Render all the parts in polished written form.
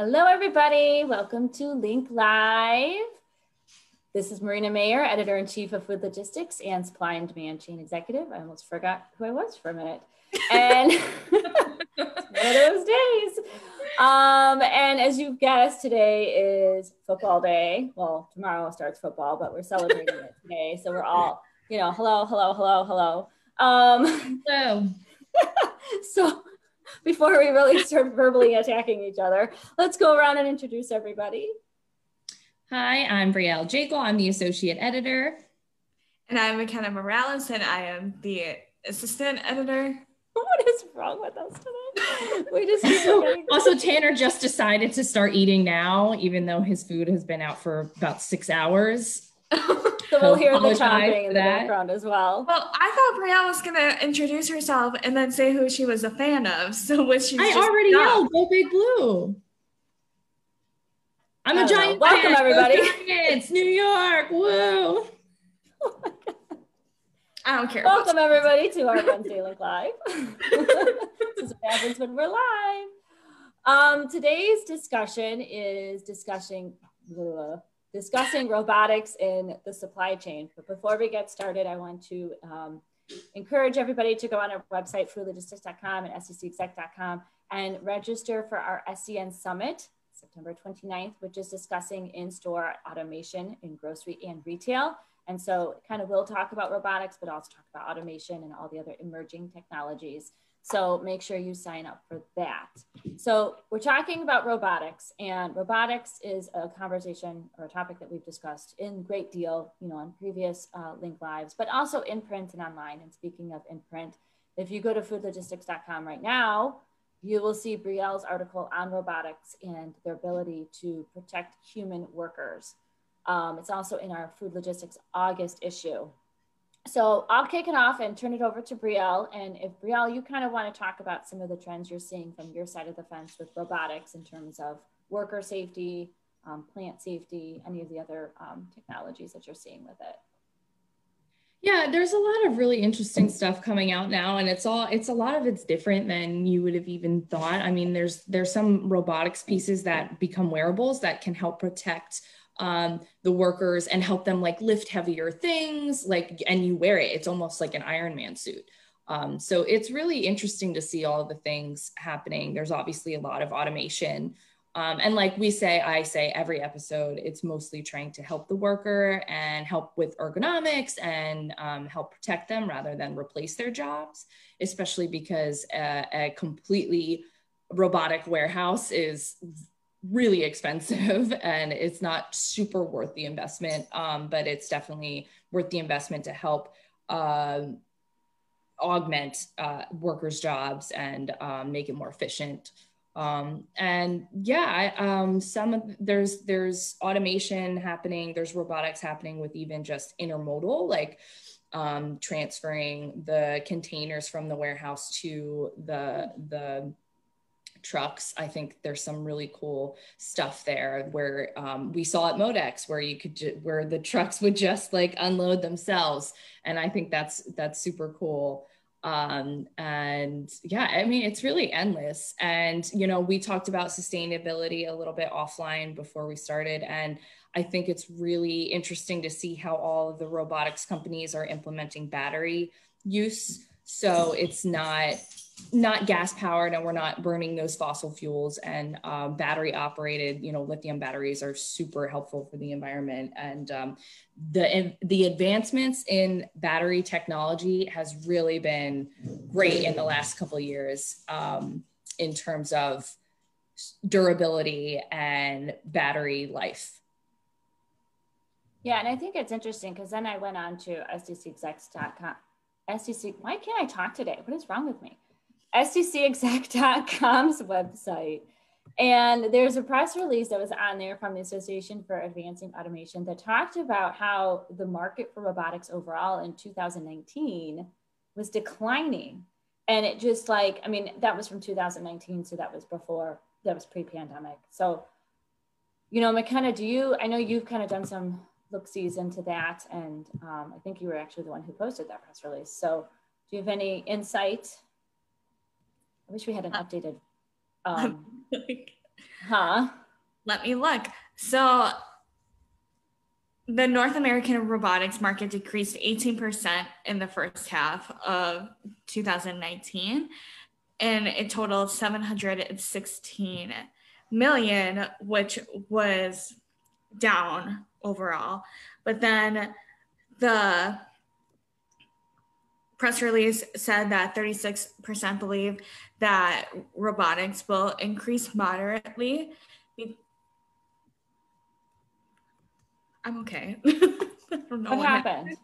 Hello, everybody. Welcome to L.I.N.K Live. This is Marina Mayer, Editor-in-Chief of Food Logistics and Supply and Demand Chain Executive. I almost forgot who I was for a minute. And it's one of those days. And as you've guessed, today is football day. Well, tomorrow starts football, but we're celebrating it today. So we're all, hello, hello, hello, hello. Hello. So before we really start verbally attacking each other, let's go around and introduce everybody. Hi, I'm Brielle Jakel. I'm the Associate Editor. And I'm Mackenna Morales, and I am the Assistant Editor. What is wrong with us today? We just keep forgetting. Also, Tanner just decided to start eating now, even though his food has been out for about 6 hours. So we'll hear the chomping in the background as well. Well, I thought Brielle was going to introduce herself and then say who she was a fan of. So was she? I already yelled, "Go Big Blue!" I'm a giant Welcome, fan. everybody. It's New York. Woo! I don't care. Welcome, everybody, to our Wednesday L.I.N.K Live. This is what happens when we're live. Today's discussion is discussing robotics in the supply chain. But before we get started, I want to encourage everybody to go on our website, foodlogistics.com and SDCExec.com, and register for our SCN Summit, September 29th, which is discussing in-store automation in grocery and retail. And so kind of we'll talk about robotics, but also talk about automation and all the other emerging technologies. So make sure you sign up for that. So we're talking about robotics, and robotics is a conversation or a topic that we've discussed in great deal, on previous L.I.N.K Lives, but also in print and online. And speaking of in print, if you go to foodlogistics.com right now, you will see Brielle's article on robotics and their ability to protect human workers. It's also in our Food Logistics August issue. So I'll kick it off and turn it over to Brielle. And if Brielle, you kind of want to talk about some of the trends you're seeing from your side of the fence with robotics in terms of worker safety, plant safety, any of the other technologies that you're seeing with it. Yeah, there's a lot of really interesting stuff coming out now, and it's a lot of it's different than you would have even thought. I mean, there's some robotics pieces that become wearables that can help protect the workers and help them lift heavier things, and you wear it. It's almost like an Iron Man suit. So it's really interesting to see all of the things happening. There's obviously a lot of automation. And like I say every episode, it's mostly trying to help the worker and help with ergonomics and help protect them rather than replace their jobs, especially because a completely robotic warehouse is really expensive and it's not super worth the investment, but it's definitely worth the investment to help augment workers' jobs and make it more efficient. And yeah, there's automation happening, there's robotics happening with even just intermodal, transferring the containers from the warehouse to the trucks. I think there's some really cool stuff there where we saw at Modex where where the trucks would just unload themselves. And I think that's super cool. And yeah, I mean, it's really endless. And, we talked about sustainability a little bit offline before we started. And I think it's really interesting to see how all of the robotics companies are implementing battery use. So it's not gas powered and we're not burning those fossil fuels, and battery operated, lithium batteries are super helpful for the environment. And the advancements in battery technology has really been great in the last couple of years in terms of durability and battery life. Yeah, and I think it's interesting because then I went on to SDCExec.com. Why can't I talk today? What is wrong with me? SDCExec.com's website. And there's a press release that was on there from the Association for Advancing Automation that talked about how the market for robotics overall in 2019 was declining. And it just that was from 2019. So that was pre-pandemic. So, Mackenna, I know you've kind of done some look-sees into that. And I think you were actually the one who posted that press release. So do you have any insight? I wish we had an updated Huh? Let me look. So the North American robotics market decreased 18% in the first half of 2019, and it totaled 716 million, which was down overall. But then the press release said that 36% believe that robotics will increase moderately. I'm okay. I don't know What happened?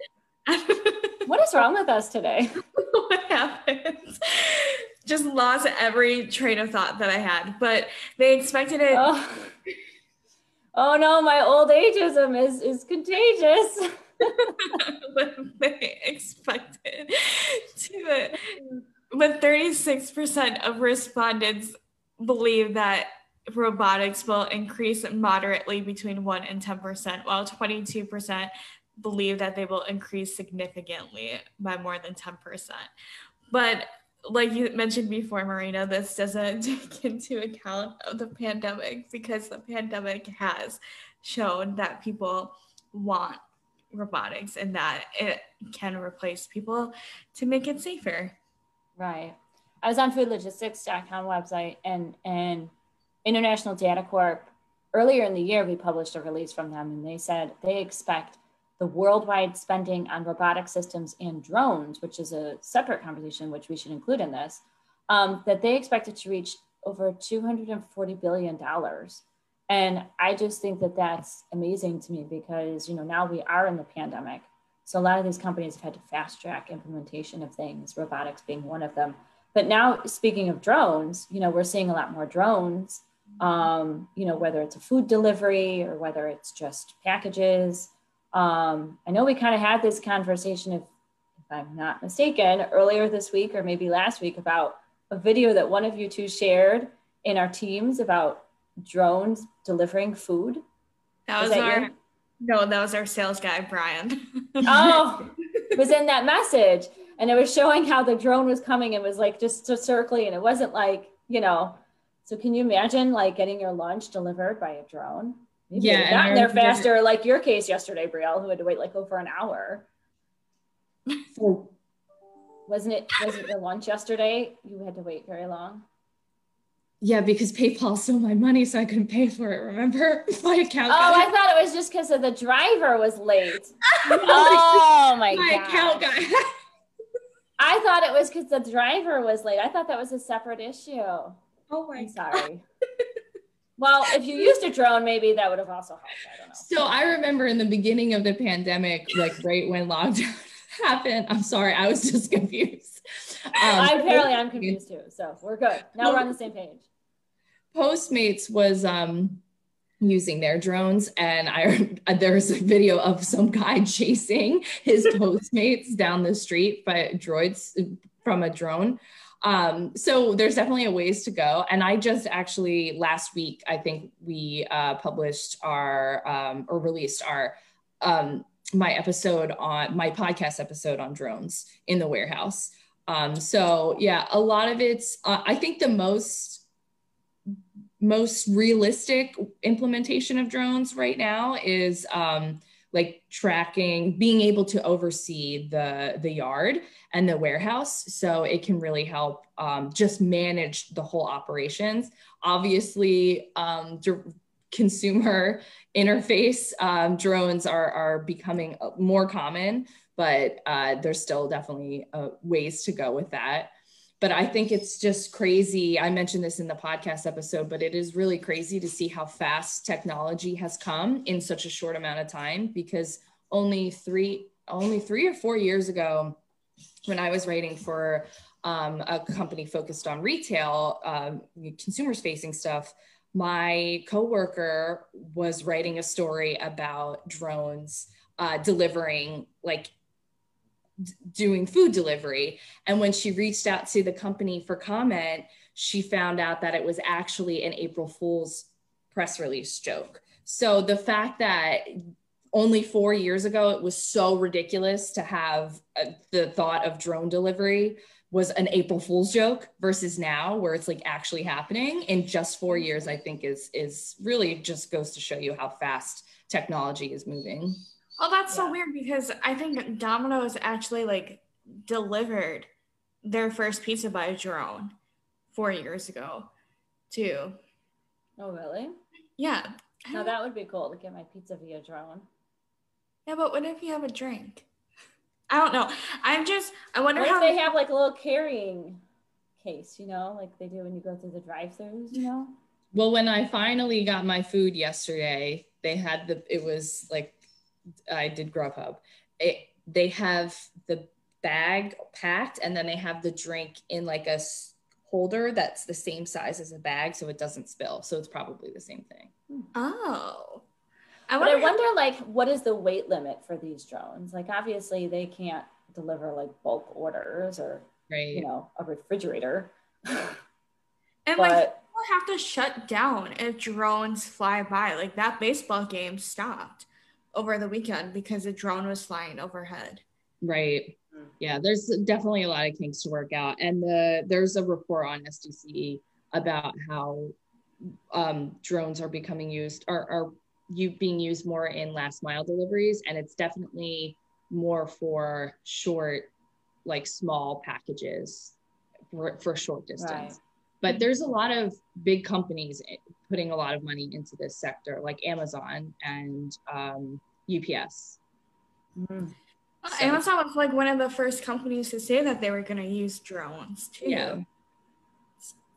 happened. What is wrong with us today? What happened? Just lost every train of thought that I had, but they expected it. Oh no, my old ageism is contagious. They expected to, but 36% of respondents believe that robotics will increase moderately between 1 and 10%, while 22% believe that they will increase significantly by more than 10%. But like you mentioned before, Marina, this doesn't take into account of the pandemic, because the pandemic has shown that people want robotics and that it can replace people to make it safer. Right. I was on foodlogistics.com website, and International Data Corp, earlier in the year, we published a release from them, and they said they expect the worldwide spending on robotic systems and drones, which is a separate conversation, which we should include in this, that they expect it to reach over $240 billion. And I just think that that's amazing to me, because, now we are in the pandemic. So a lot of these companies have had to fast track implementation of things, robotics being one of them. But now, speaking of drones, we're seeing a lot more drones, whether it's a food delivery or whether it's just packages. I know we kind of had this conversation, if I'm not mistaken, earlier this week or maybe last week, about a video that one of you two shared in our teams about drones delivering food. That was our sales guy, Brian. Oh, it was in that message. And it was showing how the drone was coming and was like just circling. And it wasn't like, so can you imagine like getting your lunch delivered by a drone? Maybe yeah, gotten there faster, like your case yesterday, Brielle, who had to wait like over an hour. So wasn't your lunch yesterday? You had to wait very long. Yeah, because PayPal stole my money, so I couldn't pay for it. Remember? My account. Oh, I thought it was just because of the driver was late. Oh my God. Account got hacked. I thought it was because the driver was late. I thought that was a separate issue. Oh my I'm sorry. Well, if you used a drone, maybe that would have also helped. I don't know. So I remember in the beginning of the pandemic, like right when lockdown happened, I'm sorry, I was just confused. I'm confused too. So we're good. Now we're on the same page. Postmates was using their drones, and there was a video of some guy chasing his Postmates down the street by droids from a drone. So there's definitely a ways to go. And I just actually last week, I think we published or released my podcast episode on drones in the warehouse. So yeah, a lot of it's, I think the most realistic implementation of drones right now is like tracking, being able to oversee the yard and the warehouse. So it can really help just manage the whole operations. Obviously, consumer interface drones are becoming more common, but there's still definitely ways to go with that. But I think it's just crazy. I mentioned this in the podcast episode, but it is really crazy to see how fast technology has come in such a short amount of time, because only three or 4 years ago, when I was writing for a company focused on retail, consumers facing stuff, my coworker was writing a story about drones delivering, like doing food delivery. And when she reached out to the company for comment, she found out that it was actually an April Fool's press release joke. So the fact that only 4 years ago, it was so ridiculous to have the thought of drone delivery was an April Fool's joke versus now where it's like actually happening in just 4 years, I think is really just goes to show you how fast technology is moving. Oh, that's so weird because I think Domino's actually like delivered their first pizza by a drone 4 years ago too. Oh, really? Yeah. Now that would be cool to get my pizza via drone. Yeah, but what if you have a drink? I don't know. I wonder what how if they have like a little carrying case, you know, like they do when you go through the drive-thrus, you know? Well, when I finally got my food yesterday, they had it was like, I did Grubhub. They have the bag packed and then they have the drink in like a holder that's the same size as a bag so it doesn't spill. So it's probably the same thing. Oh. I wonder like, what is the weight limit for these drones? Like, obviously they can't deliver like bulk orders or, you know, a refrigerator. And like, people have to shut down if drones fly by. Like that baseball game stopped over the weekend because a drone was flying overhead. Right. Yeah, there's definitely a lot of kinks to work out. And there's a report on SDCE about how drones are becoming used, are being used more in last mile deliveries. And it's definitely more for short, like small packages for short distance. Right. But there's a lot of big companies putting a lot of money into this sector, like Amazon and UPS. Mm-hmm. So, Amazon was like one of the first companies to say that they were going to use drones too. Yeah.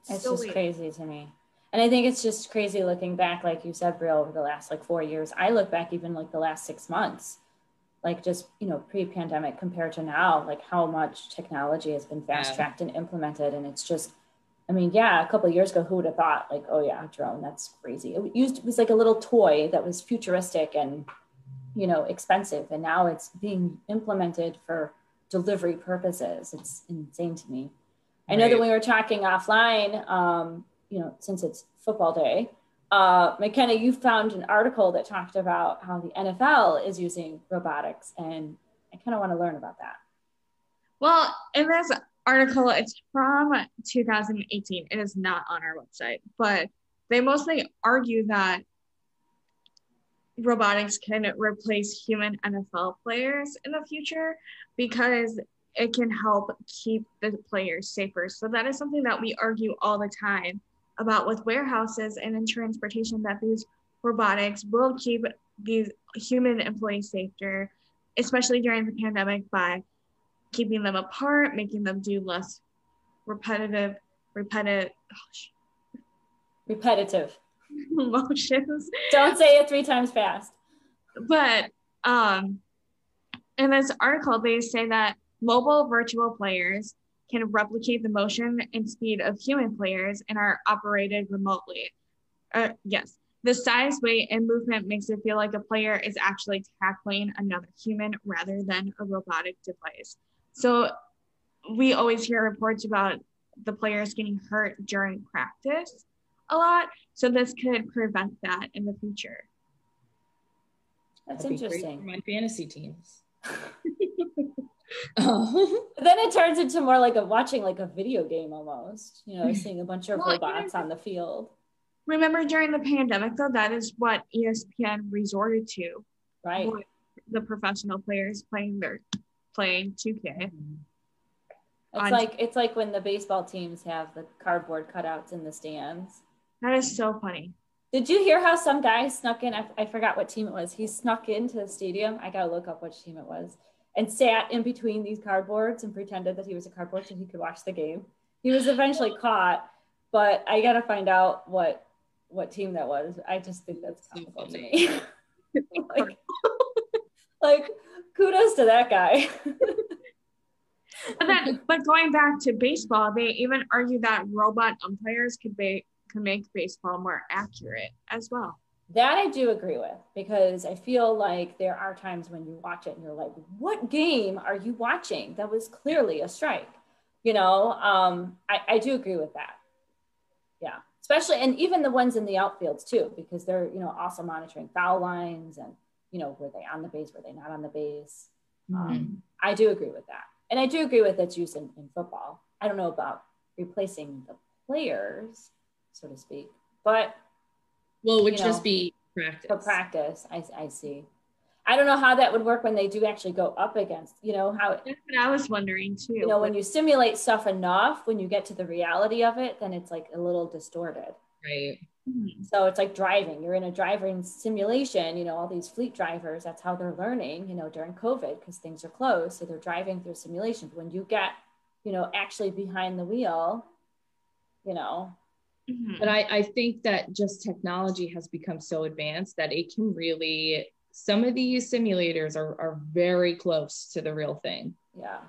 It's so just crazy to me. And I think it's just crazy looking back, like you said, Brielle, over the last like 4 years. I look back even like the last 6 months, like just, you know, pre-pandemic compared to now, like how much technology has been fast-tracked and implemented. And it's just, I mean, yeah, a couple of years ago, who would have thought like, oh yeah, drone, that's crazy. It was like a little toy that was futuristic and, you know, expensive. And now it's being implemented for delivery purposes. It's insane to me. I know that we were talking offline, you know, since it's football day, Mackenna, you found an article that talked about how the NFL is using robotics, and I kind of want to learn about that. Well, in this article, it's from 2018. It is not on our website, but they mostly argue that robotics can replace human NFL players in the future because it can help keep the players safer. So that is something that we argue all the time about with warehouses and in transportation, that these robotics will keep these human employees safer, especially during the pandemic, by keeping them apart, making them do less repetitive motions. Don't say it 3 times fast. But in this article, they say that mobile virtual players can replicate the motion and speed of human players and are operated remotely. Yes, the size, weight, and movement makes it feel like a player is actually tackling another human rather than a robotic device. So we always hear reports about the players getting hurt during practice a lot. So this could prevent that in the future. That's interesting. For my fantasy teams. Then it turns into more like watching like a video game almost, you know, seeing a bunch of robots on the field. Remember during the pandemic though, that is what ESPN resorted to. Right. The professional players playing 2K. It's like when the baseball teams have the cardboard cutouts in the stands. That is so funny. Did you hear how some guy snuck in? I forgot what team it was. He snuck into the stadium. I got to look up which team it was. And sat in between these cardboards and pretended that he was a cardboard so he could watch the game. He was eventually caught, but I got to find out what team that was. I just think that's comical to me. like, kudos to that guy. But going back to baseball, they even argue that robot umpires could make baseball more accurate as well. That I do agree with, because I feel like there are times when you watch it and you're like, what game are you watching? That was clearly a strike. You know, I do agree with that. Yeah, especially, and even the ones in the outfields too, because they're, you know, also monitoring foul lines and, you know, were they on the base, were they not on the base? I do agree with that. And I do agree with its use in football. I don't know about replacing the players, so to speak, but well, it would just be practice. For practice, I see. I don't know how that would work when they do actually go up against, how that's what I was wondering too. When you simulate stuff enough, when you get to the reality of it, then it's like a little distorted. Right. Mm-hmm. So it's like driving. You're in a driving simulation, all these fleet drivers, that's how they're learning, during COVID, because things are closed. So they're driving through simulation. But when you get, actually behind the wheel, But I think that just technology has become so advanced that it can really, some of these simulators are very close to the real thing. Yeah.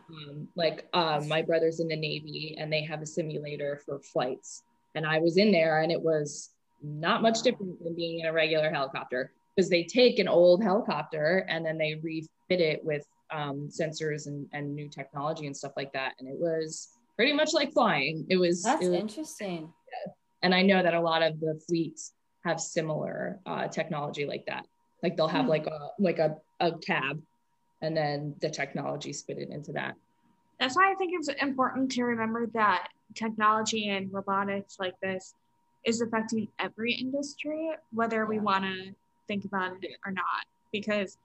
My brother's in the Navy and they have a simulator for flights. And I was in there and it was not much different than being in a regular helicopter, because they take an old helicopter and then they refit it with sensors and new technology and stuff like that. And it was pretty much like flying. That's interesting. Yeah. And I know that a lot of the fleets have similar technology like that. Like they'll have like a cab and then the technology fitted into that. That's why I think it's important to remember that technology and robotics like this is affecting every industry, whether we want to think about it or not. Because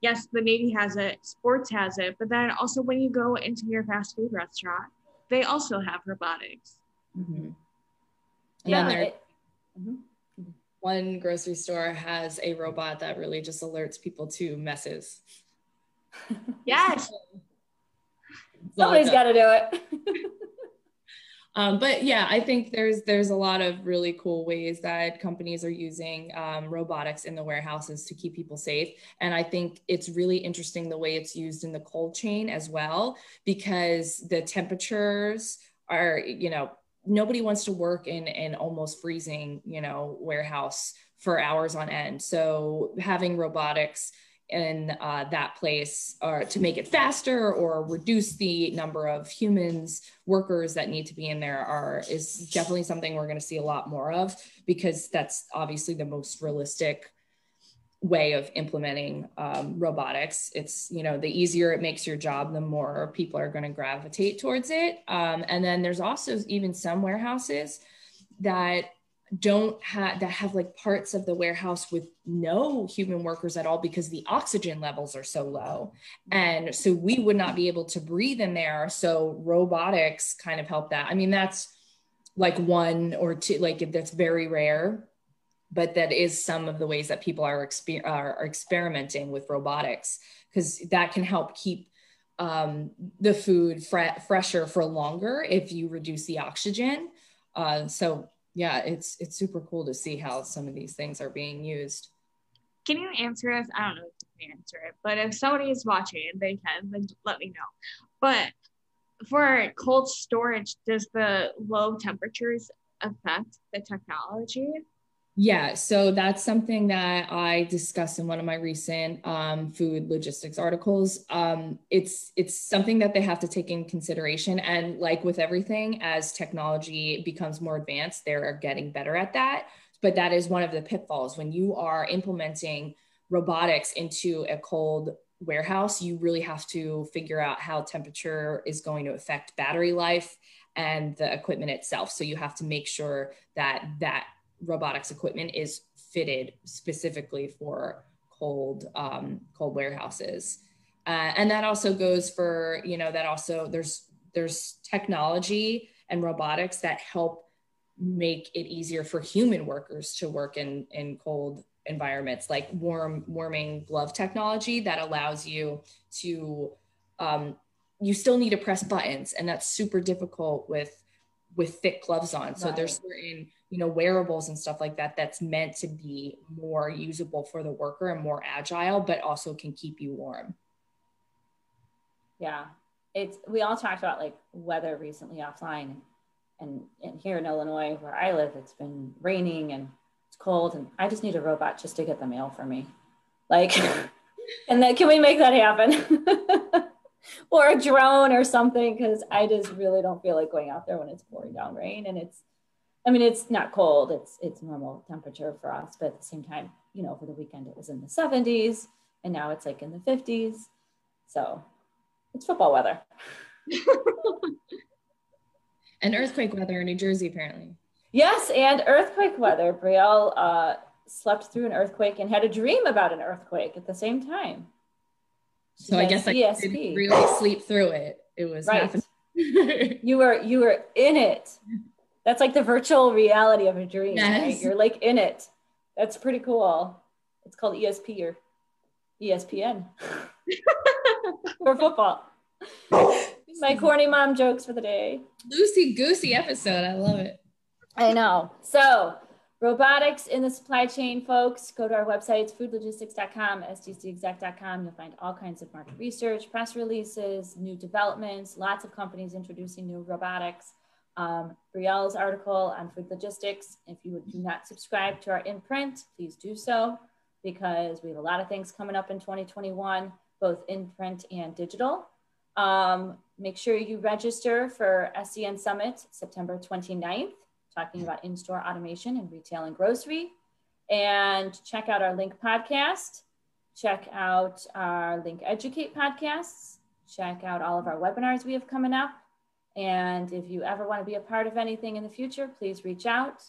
yes, the Navy has it, sports has it, but then also when you go into your fast food restaurant, they also have robotics. Mm-hmm. And then one grocery store has a robot that really just alerts people to messes. Yes. Somebody's got to do it. But yeah, I think there's a lot of really cool ways that companies are using robotics in the warehouses to keep people safe. And I think it's really interesting the way it's used in the cold chain as well, because the temperatures are, nobody wants to work in almost freezing, warehouse for hours on end. So having robotics in that place to make it faster or reduce the number of workers that need to be in there is definitely something we're going to see a lot more of, because that's obviously the most realistic way of implementing robotics. It's, the easier it makes your job, the more people are going to gravitate towards it. And then there's also even some warehouses that have like parts of the warehouse with no human workers at all, because the oxygen levels are so low. And so we would not be able to breathe in there. So robotics kind of help that. I mean, that's like one or two, that's very rare, but that is some of the ways that people are experimenting with robotics, because that can help keep the food fresher for longer if you reduce the oxygen. So yeah, it's super cool to see how some of these things are being used. Can you answer us? I don't know if you can answer it, but if somebody is watching and they can, then let me know. But for cold storage, does the low temperatures affect the technology? Yeah, so that's something that I discussed in one of my recent food logistics articles. It's something that they have to take in consideration. And like with everything, as technology becomes more advanced, they're getting better at that. But that is one of the pitfalls. When you are implementing robotics into a cold warehouse, you really have to figure out how temperature is going to affect battery life and the equipment itself. So you have to make sure that robotics equipment is fitted specifically for cold warehouses. And that also goes for, there's technology and robotics that help make it easier for human workers to work in cold environments, like warming glove technology that allows you to, you still need to press buttons, and that's super difficult with thick gloves on. So there's certain, wearables and stuff like that that's meant to be more usable for the worker and more agile, but also can keep you warm. Yeah, we all talked about like weather recently offline, and here in Illinois where I live, it's been raining and it's cold, and I just need a robot just to get the mail for me. And then can we make that happen? Or a drone or something, because I just really don't feel like going out there when it's pouring down rain. And it's not cold, it's normal temperature for us, but at the same time, for the weekend it was in the 70s and now it's like in the 50s. So it's football weather. And earthquake weather in New Jersey, apparently. Yes, and earthquake weather. Brielle slept through an earthquake and had a dream about an earthquake at the same time. So I guess I didn't really sleep through it. It was happening. You were in it. That's like the virtual reality of a dream, right? You're like in it. That's pretty cool. It's called ESP or ESPN for football. My corny mom jokes for the day. Loosey goosey episode. I love it. I know. So robotics in the supply chain, folks, go to our websites, foodlogistics.com, SDCExec.com. You'll find all kinds of market research, press releases, new developments, lots of companies introducing new robotics. Brielle's article on food logistics. If you do not subscribe to our imprint, please do so, because we have a lot of things coming up in 2021, both in print and digital. Make sure you register for SDCE Summit, September 29th, talking about in-store automation and retail and grocery. And check out our L.I.N.K podcast. Check out our L.I.N.K Educate podcasts. Check out all of our webinars we have coming up. And if you ever want to be a part of anything in the future, please reach out.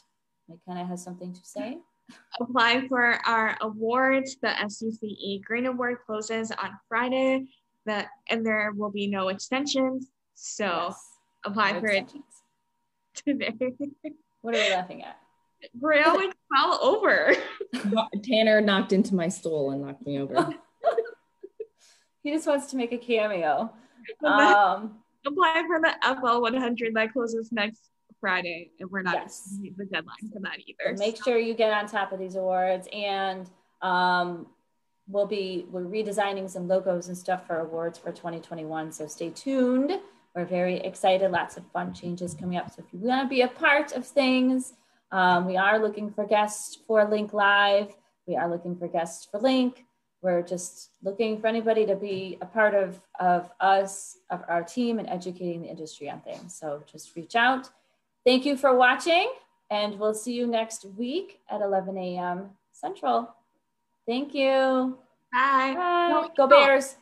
Mackenna has something to say. Apply for our awards. The SDCE Green Award closes on Friday, and there will be no extensions. So apply for it today. What are we laughing at? Brielle would fall over. Tanner knocked into my stool and knocked me over. He just wants to make a cameo. Apply for the FL100 that closes next Friday, and we're not the deadline for that either. So make sure you get on top of these awards, and we're redesigning some logos and stuff for awards for 2021. So stay tuned. We're very excited. Lots of fun changes coming up. So if you want to be a part of things, we are looking for guests for L.I.N.K Live. We are looking for guests for L.I.N.K. We're just looking for anybody to be a part of us, of our team, and educating the industry on things. So just reach out. Thank you for watching, and we'll see you next week at 11 a.m. Central. Thank you. Bye. Bye. Go Bears.